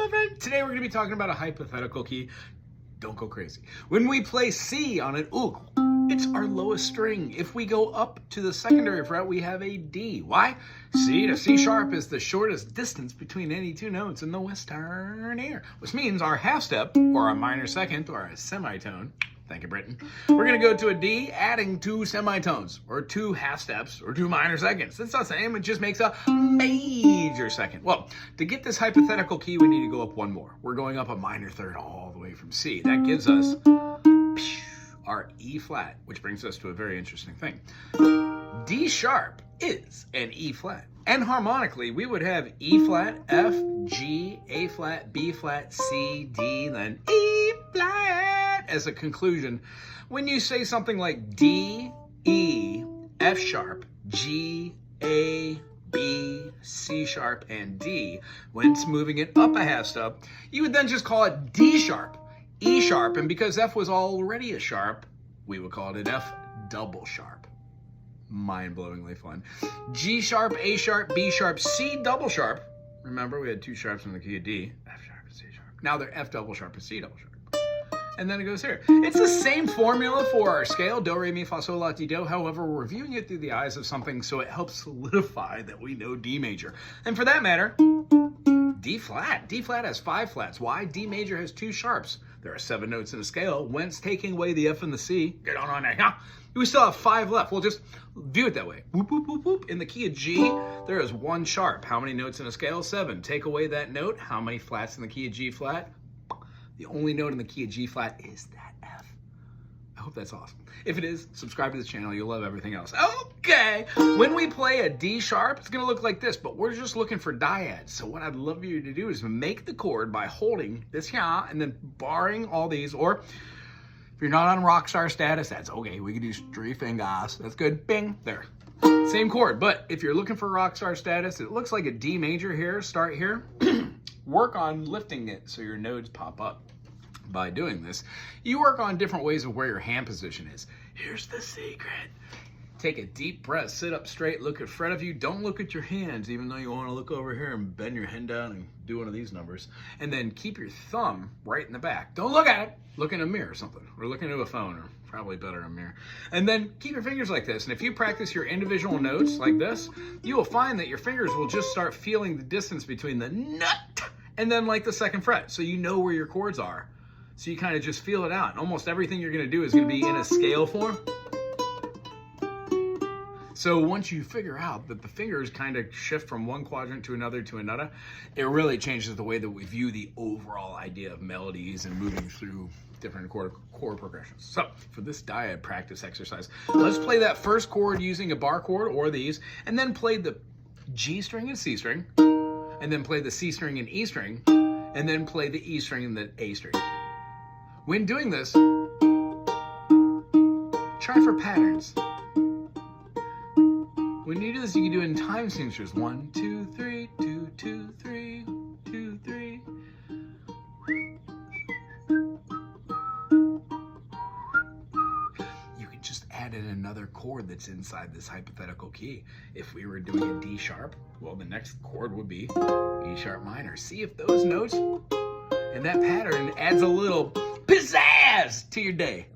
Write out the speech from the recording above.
children! Today we're going to be talking about a hypothetical key. Don't go crazy. When we play C on an oud, it's our lowest string. If we go up to the secondary fret, we have a D. Why? C to C sharp is the shortest distance between any two notes in the western air, which means our half step, or a minor second, or a semitone, thank you, Britain, we're going to go to a D, adding two semitones, or two half steps, or two minor seconds. It's the same, it just makes a major second. Well, to get this hypothetical key, we need to go up one more. We're going up a minor third all the way from C. That gives us our E flat, which brings us to a very interesting thing. D sharp is an E flat. And harmonically, we would have E flat, F, G, A flat, B flat, C, D, then E flat as a conclusion. When you say something like D, E, F sharp, G, A, B, C sharp, and D, when it's moving it up a half step, you would then just call it D sharp, E sharp, and because F was already a sharp, we would call it an F double sharp. Mind-blowingly fun. G sharp, A sharp, B sharp, C double sharp. Remember, we had two sharps in the key of D. F sharp and C sharp. Now they're F double sharp and C double sharp. And then it goes here. It's the same formula for our scale, do, re, mi, fa, sol, la, ti, do. However, we're reviewing it through the eyes of something so it helps solidify that we know D major. And for that matter, D flat. D flat has 5 flats. Why? D major has 2 sharps. There are 7 notes in a scale, whence taking away the F and the C. Get on there, huh? We still have 5 left. We'll just view it that way. Whoop, whoop, whoop, whoop. In the key of G, there is 1 sharp. How many notes in a scale? 7. Take away that note. How many flats in the key of G flat? The only note in the key of G flat is that F. I hope that's awesome. If it is, subscribe to this channel. You'll love everything else. Okay. When we play a D sharp, it's going to look like this, but we're just looking for dyads. So what I'd love you to do is make the chord by holding this here and then barring all these, or if you're not on rock star status, that's okay. We can do 3 fingers. That's good. Bing. There. Same chord. But if you're looking for rock star status, it looks like a D major here. Start here. Work on lifting it so your nodes pop up. By doing this, you work on different ways of where your hand position is. Here's the secret. Take a deep breath, sit up straight, look in front of you. Don't look at your hands, even though you want to look over here and bend your head down and do one of these numbers. And then keep your thumb right in the back. Don't look at it. Look in a mirror or something, or look into a phone, or probably better a mirror. And then keep your fingers like this. And if you practice your individual notes like this, you will find that your fingers will just start feeling the distance between the nut and then like the 2nd fret. So you know where your chords are. So you kind of just feel it out. And almost everything you're going to do is going to be in a scale form. So once you figure out that the fingers kind of shift from one quadrant to another, it really changes the way that we view the overall idea of melodies and moving through different chord progressions. So for this dyad practice exercise, let's play that first chord using a bar chord or these, and then play the G string and C string, and then play the C string and E string, and then play the E string and the A string. When doing this, try for patterns. When you do this, you can do it in time signatures. 1, 2, 3, 2, 2, 3, 2, 3. You can just add in another chord that's inside this hypothetical key. If we were doing a D sharp, well, the next chord would be E sharp minor. See if those notes and that pattern adds a little pizzazz to your day.